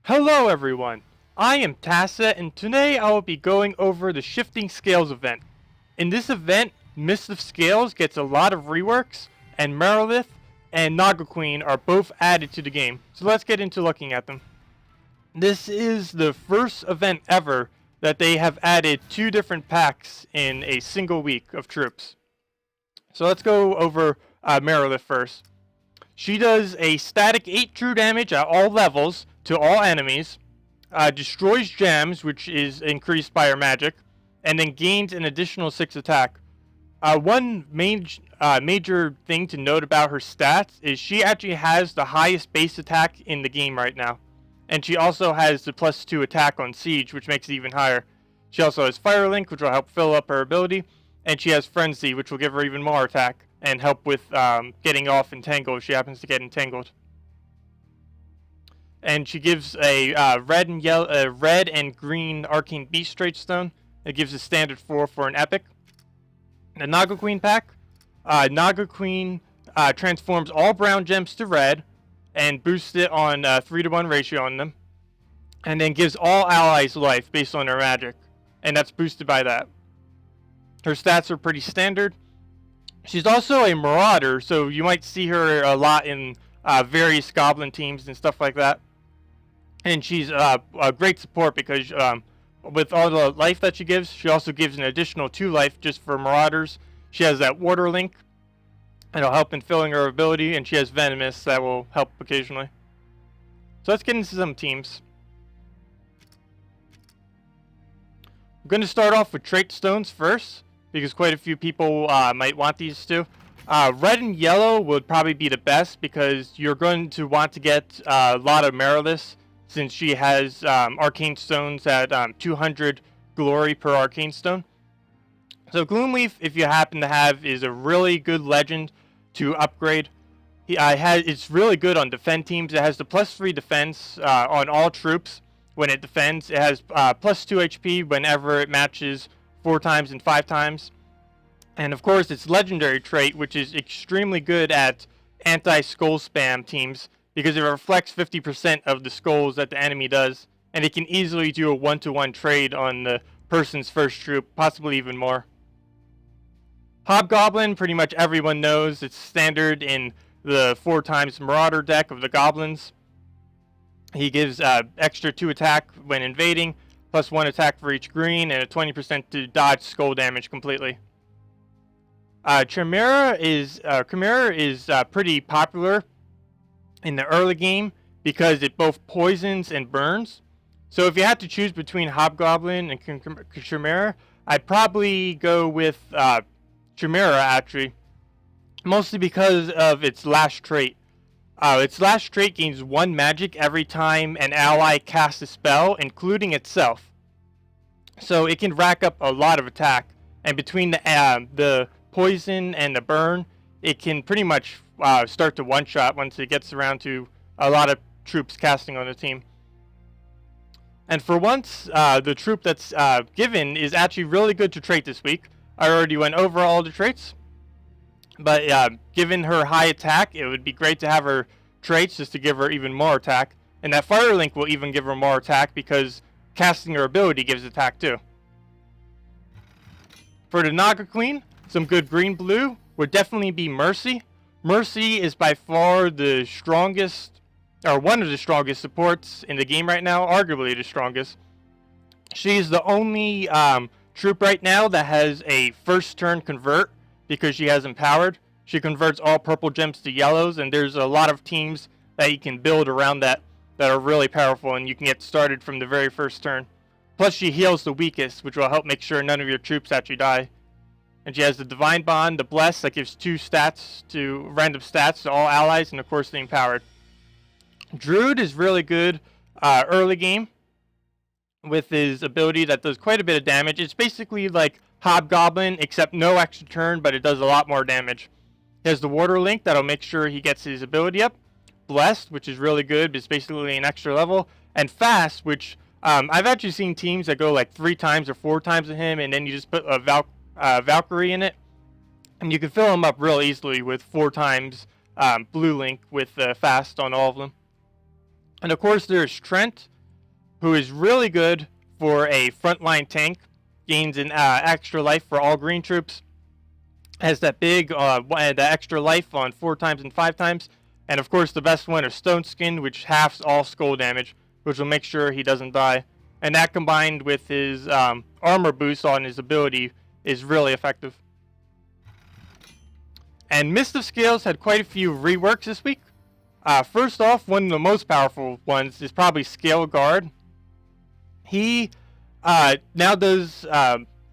Hello everyone, I am Tacet and today I will be going over the Shifting Scales event. In this event, Mist of Scales gets a lot of reworks, and Merilith and Naga Queen are both added to the game, so let's get into looking at them. This is the first event ever that they have added two different packs in a single week of troops. So let's go over Merilith first. She does a static 8 true damage at all levels to all enemies, destroys gems, which is increased by her magic, and then gains an additional 6 attack. One major thing to note about her stats is she actually has the highest base attack in the game right now. And she also has the +2 attack on Siege, which makes it even higher. She also has Fire Link, which will help fill up her ability, and she has Frenzy, which will give her even more attack and help with getting off entangled if she happens to get entangled. And she gives a red and green Arcane Beast Stone. It gives a standard 4 for an epic. The Naga Queen pack. Naga Queen transforms all brown gems to red and boosts it on 3-to-1 ratio on them. And then gives all allies life based on her magic. And that's boosted by that. Her stats are pretty standard. She's also a Marauder, so you might see her a lot in various Goblin teams and stuff like that. And she's a great support because with all the life that she gives, she also gives an additional 2 life just for Marauders. She has that Water Link, and it'll help in filling her ability, and she has Venomous that will help occasionally. So let's get into some teams. I'm going to start off with Trait Stones first, because quite a few people might want these too. Red and yellow would probably be the best because you're going to want to get a lot of Merilith since she has Arcane Stones at 200 glory per Arcane Stone. So Gloomleaf, if you happen to have, is a really good legend to upgrade. It's really good on defend teams. It has the +3 defense on all troops when it defends. It has +2 HP whenever it matches 4 times and 5 times. And of course its legendary trait, which is extremely good at anti-skull spam teams because it reflects 50% of the skulls that the enemy does, and it can easily do a 1-to-1 trade on the person's first troop, possibly even more. Hobgoblin, pretty much everyone knows. It's standard in the 4 times Marauder deck of the Goblins. He gives extra 2 attack when invading, +1 attack for each green, and a 20% to dodge skull damage completely. Chimera is pretty popular in the early game because it both poisons and burns. So if you had to choose between Hobgoblin and Chimera, I'd probably go with Chimera actually, mostly because of its last trait. Its last trait gains 1 magic every time an ally casts a spell, including itself. So it can rack up a lot of attack, and between the poison and the burn, it can pretty much start to one-shot once it gets around to a lot of troops casting on the team. And for once, the troop that's given is actually really good to trait this week. I already went over all the traits, but given her high attack, it would be great to have her traits just to give her even more attack. And that Fire Link will even give her more attack because casting her ability gives attack too. For the Naga Queen, some good green-blue would definitely be Mercy. Mercy is by far the strongest, or one of the strongest supports in the game right now, arguably the strongest. She's the only troop right now that has a first turn convert because she has Empowered. She converts all purple gems to yellows, and there's a lot of teams that you can build around that are really powerful, and you can get started from the very first turn. Plus she heals the weakest, which will help make sure none of your troops actually die. And she has the Divine Bond, the Bless, that gives 2 random stats to all allies, and of course the Empowered. Druid is really good early game with his ability that does quite a bit of damage. It's basically like Hobgoblin, except no extra turn, but it does a lot more damage. He has the Water Link that'll make sure he gets his ability up. Blessed, which is really good, but it's basically an extra level. And Fast, which I've actually seen teams that go like 3 times or 4 times with him, and then you just put a Valkyrie in it, and you can fill them up real easily with 4 times Blue Link with Fast on all of them. And of course there's Trent, who is really good for a frontline tank. Gains an extra life for all green troops. Has that big the extra life on 4 times and 5 times. And of course the best one is Stone Skin, which halves all skull damage, which will make sure he doesn't die. And that combined with his armor boost on his ability is really effective. And Mist of Scales had quite a few reworks this week. First off, one of the most powerful ones is probably Scale Guard. He now does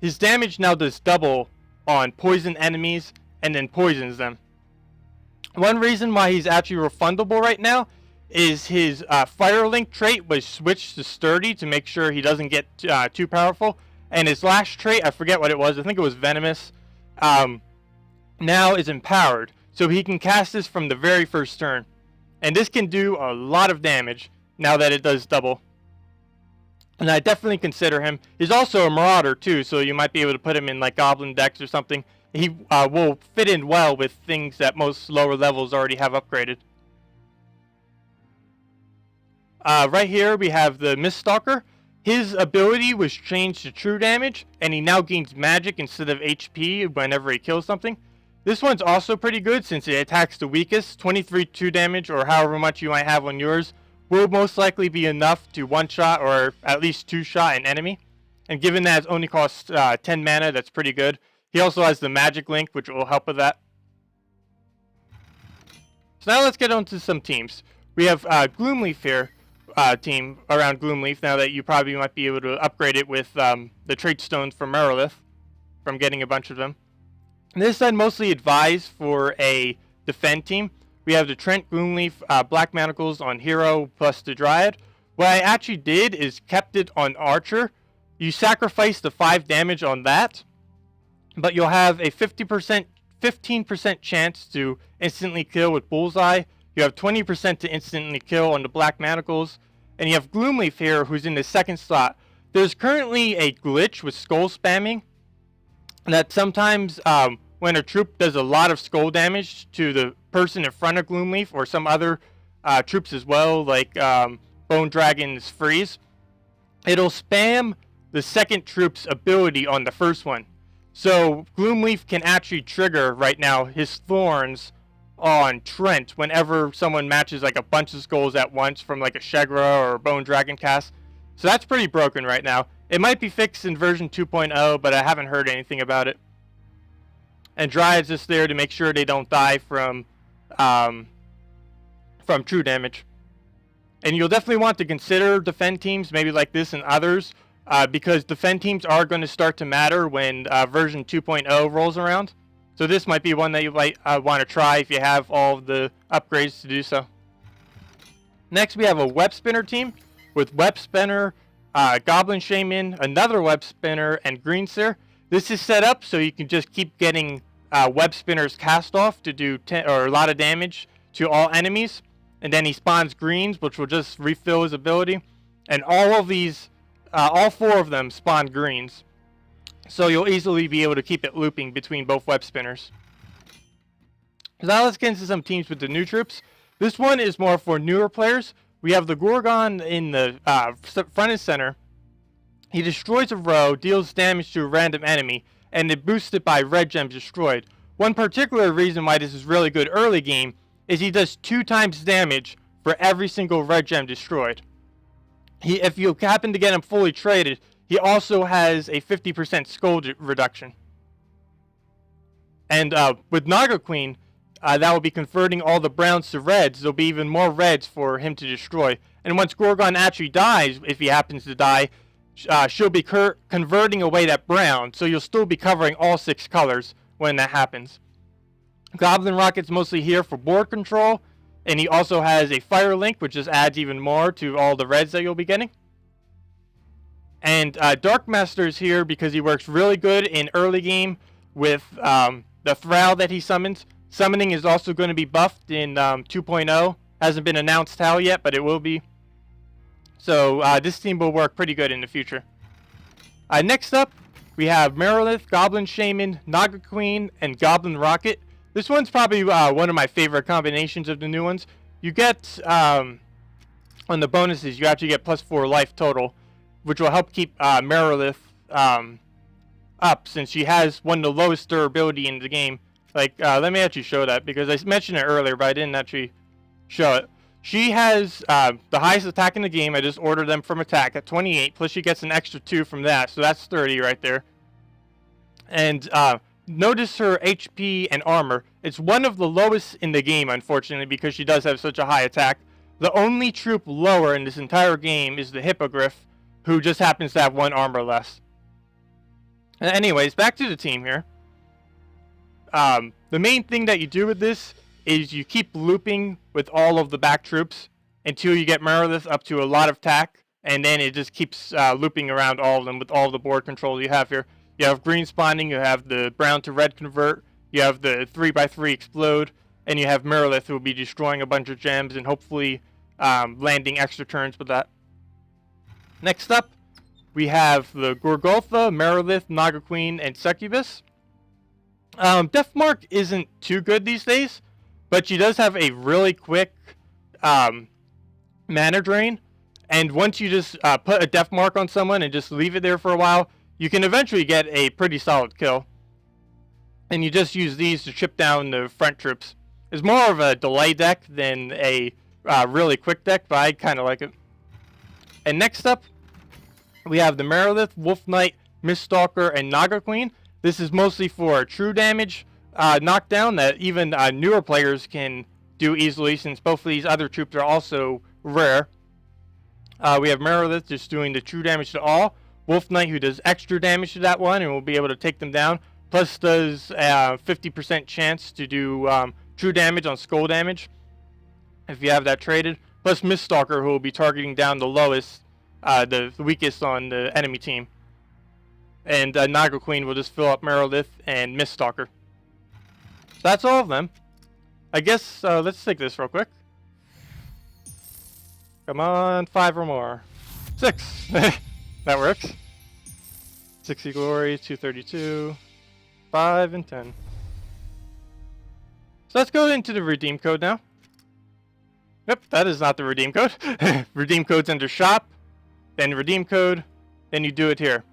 his damage now does double on poison enemies and then poisons them. One reason why he's actually refundable right now is his Fire Link trait was switched to Sturdy to make sure he doesn't get too powerful. And his last trait, I forget what it was, I think it was Venomous, now is empowered. So he can cast this from the very first turn. And this can do a lot of damage now that it does double. And I definitely consider him. He's also a Marauder too, so you might be able to put him in like Goblin decks or something. He will fit in well with things that most lower levels already have upgraded. Right here we have the Mist Stalker. His ability was changed to true damage, and he now gains magic instead of HP whenever he kills something. This one's also pretty good since it attacks the weakest. 23 true damage, or however much you might have on yours, will most likely be enough to one-shot or at least two-shot an enemy. And given that it only costs 10 mana, that's pretty good. He also has the Magic Link, which will help with that. So now let's get on to some teams. We have Gloomleaf here, team around Gloomleaf, now that you probably might be able to upgrade it with the trait stones from Merilith, from getting a bunch of them. And this is mostly advised for a defend team. We have the Trent Gloomleaf Black Manacles on Hero plus the Dryad. What I actually did is kept it on Archer. You sacrifice the 5 damage on that, but you'll have a 15% chance to instantly kill with Bullseye. You have 20% to instantly kill on the Black Manacles. And you have Gloomleaf here, who's in the second slot. There's currently a glitch with skull spamming that sometimes when a troop does a lot of skull damage to the person in front of Gloomleaf, or some other troops as well, like Bone Dragon's Freeze, it'll spam the second troop's ability on the first one. So Gloomleaf can actually trigger right now his Thorns on Trent whenever someone matches like a bunch of skulls at once from like a Shegra or a Bone Dragon cast. So that's pretty broken right now. It might be fixed in version 2.0, but I haven't heard anything about it. And Dryad's just there to make sure they don't die from true damage. And you'll definitely want to consider defend teams, maybe like this and others, because defend teams are going to start to matter when version 2.0 rolls around. So this might be one that you might want to try if you have all of the upgrades to do so. Next we have a Web Spinner team with Web Spinner, Goblin Shaman, another Web Spinner, and Green Seer. This is set up so you can just keep getting Web Spinners cast off to do a lot of damage to all enemies. And then he spawns greens, which will just refill his ability. And all of these, all 4 of them spawn greens. So you'll easily be able to keep it looping between both Web Spinners. So now let's get into some teams with the new troops. This one is more for newer players. We have the Gorgon in the front and center. He destroys a row, deals damage to a random enemy, and it boosts it by red gems destroyed. One particular reason why this is really good early game is he does 2 times damage for every single red gem destroyed. If you happen to get him fully traded, he also has a 50% skull reduction. And with Naga Queen, that will be converting all the browns to reds. There'll be even more reds for him to destroy. And once Gorgon actually dies, if he happens to die, she'll be converting away that brown, so you'll still be covering all 6 colors when that happens. Goblin Rocket's mostly here for board control, and he also has a Fire Link, which just adds even more to all the reds that you'll be getting. And Dark Master is here because he works really good in early game with the Thrall that he summons. Summoning is also going to be buffed in 2.0. Hasn't been announced how yet, but it will be. So this team will work pretty good in the future. Next up, we have Merilith, Goblin Shaman, Naga Queen, and Goblin Rocket. This one's probably one of my favorite combinations of the new ones. You get on the bonuses, you actually get +4 life total, which will help keep Merilith up, since she has one of the lowest durability in the game. Like, let me actually show that, because I mentioned it earlier, but I didn't actually show it. She has the highest attack in the game. I just ordered them from attack at 28, plus she gets an extra 2 from that, so that's 30 right there. And notice her HP and armor. It's one of the lowest in the game, unfortunately, because she does have such a high attack. The only troop lower in this entire game is the Hippogriff, who just happens to have 1 armor less. Anyways, back to the team here. The main thing that you do with this is you keep looping with all of the back troops until you get Merilith up to a lot of attack, and then it just keeps looping around all of them with all the board control you have here. You have green spawning, you have the brown to red convert, you have the 3x3 explode, and you have Merilith, who will be destroying a bunch of gems and hopefully landing extra turns with that. Next up, we have the Gorgotha, Merilith, Naga Queen, and Succubus. Deathmark isn't too good these days, but she does have a really quick mana drain. And once you just put a Deathmark on someone and just leave it there for a while, you can eventually get a pretty solid kill. And you just use these to chip down the front troops. It's more of a delay deck than a really quick deck, but I kind of like it. And next up, we have the Merilith, Wolf Knight, Mist Stalker, and Naga Queen. This is mostly for true damage knockdown that even newer players can do easily, since both of these other troops are also rare. We have Merilith just doing the true damage to all. Wolf Knight, who does extra damage to that one and will be able to take them down. Plus does 50% chance to do true damage on skull damage, if you have that traded. Plus Mist Stalker, who will be targeting down the lowest, the weakest on the enemy team. And Naga Queen will just fill up Merilith and Mist Stalker. So that's all of them. I guess let's take this real quick. Come on, 5 or more. 6. That works. 60 glory, 232, 5, and 10. So let's go into the redeem code now. Yep, that is not the redeem code. Redeem code's under shop, then redeem code, then you do it here.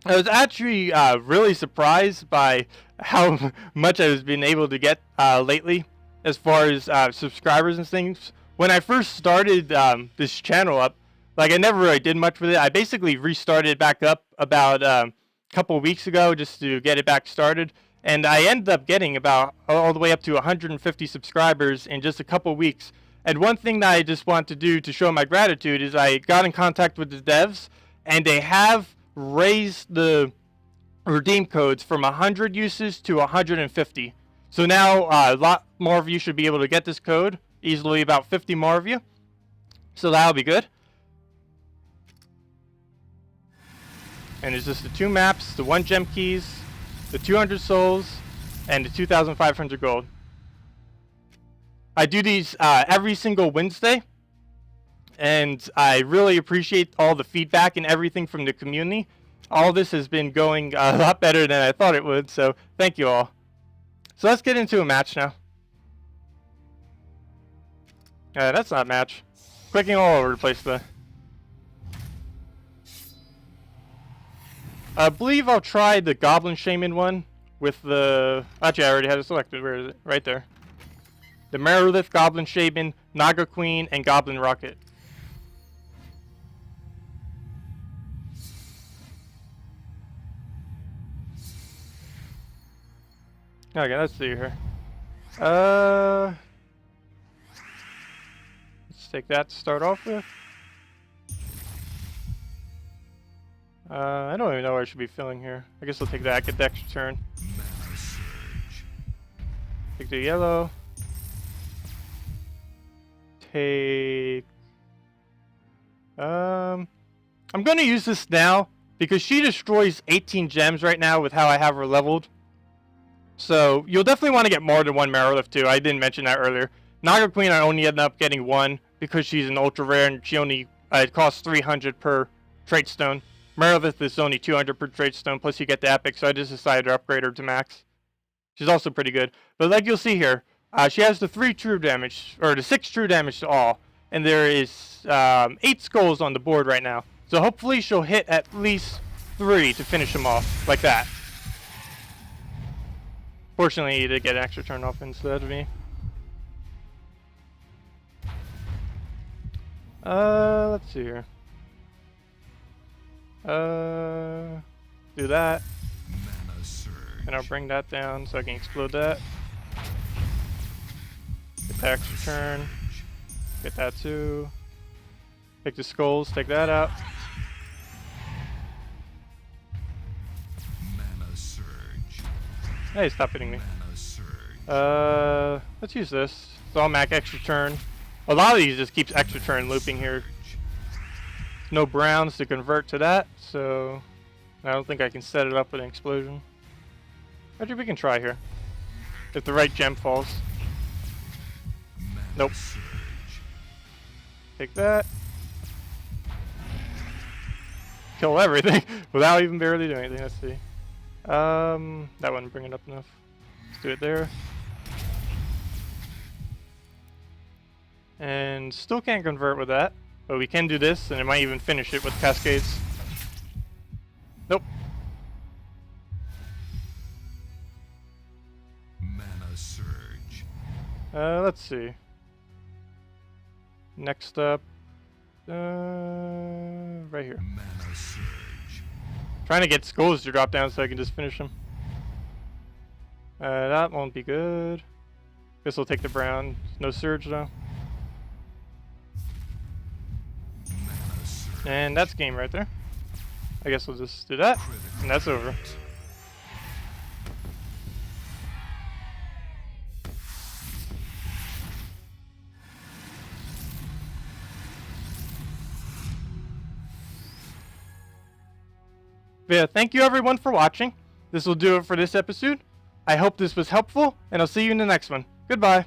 I was actually really surprised by how much I've been able to get lately as far as subscribers and things. When I first started this channel up, like, I never really did much with it. I basically restarted it back up about a couple weeks ago just to get it back started. And I ended up getting about all the way up to 150 subscribers in just a couple weeks. And one thing that I just want to do to show my gratitude is I got in contact with the devs, and they have raised the redeem codes from 100 uses to 150. So now a lot more of you should be able to get this code, easily about 50 more of you. So that'll be good. And it's just the 2 maps, the 1 gem keys, the 200 souls, and the 2,500 gold. I do these every single Wednesday, and I really appreciate all the feedback and everything from the community. All this has been going a lot better than I thought it would, so thank you all. So let's get into a match now. That's not a match. Clicking all over the place though. I believe I'll try the Goblin Shaman one with the... Actually, I already had it selected. Where is it? Right there. The Merilith, Goblin Shaman, Naga Queen, and Goblin Rocket. Okay, let's see here. Let's take that to start off with. I don't even know what I should be filling here. I guess I'll take that, get the extra turn. Take the yellow. Take... I'm gonna use this now, because she destroys 18 gems right now with how I have her leveled. So, you'll definitely want to get more than 1 Merilith too. I didn't mention that earlier. Naga Queen, I only ended up getting 1, because she's an ultra rare and she only... it costs 300 per trait stone. Merilith is only 200 per trait stone, plus you get the epic, so I just decided to upgrade her to max. She's also pretty good. But like you'll see here, she has the 3 true damage, or the 6 true damage to all. and there is 8 skulls on the board right now. So hopefully she'll hit at least 3 to finish him off, like that. Fortunately, he did get an extra turn off instead of me. Let's see here. Do that. And I'll bring that down so I can explode that. Get the extra turn. Get that too. Take the skulls, take that out. Hey, stop hitting me. Let's use this. So I'll mac extra turn. A lot of these just keeps extra turn looping here. No browns to convert to that, so I don't think I can set it up with an explosion. Actually, we can try here. If the right gem falls. Nope. Take that. Kill everything without even barely doing anything. Let's see. That wouldn't bring it up enough. Let's do it there. And still can't convert with that. But we can do this, and it might even finish it with cascades. Nope. Mana surge. Let's see. Next up, right here. Mana surge. Trying to get skulls to drop down so I can just finish them. That won't be good. Guess we'll take the brown. No surge though. And that's game right there. I guess we'll just do that, and that's over. But yeah, thank you everyone for watching. This will do it for this episode. I hope this was helpful, and I'll see you in the next one. Goodbye.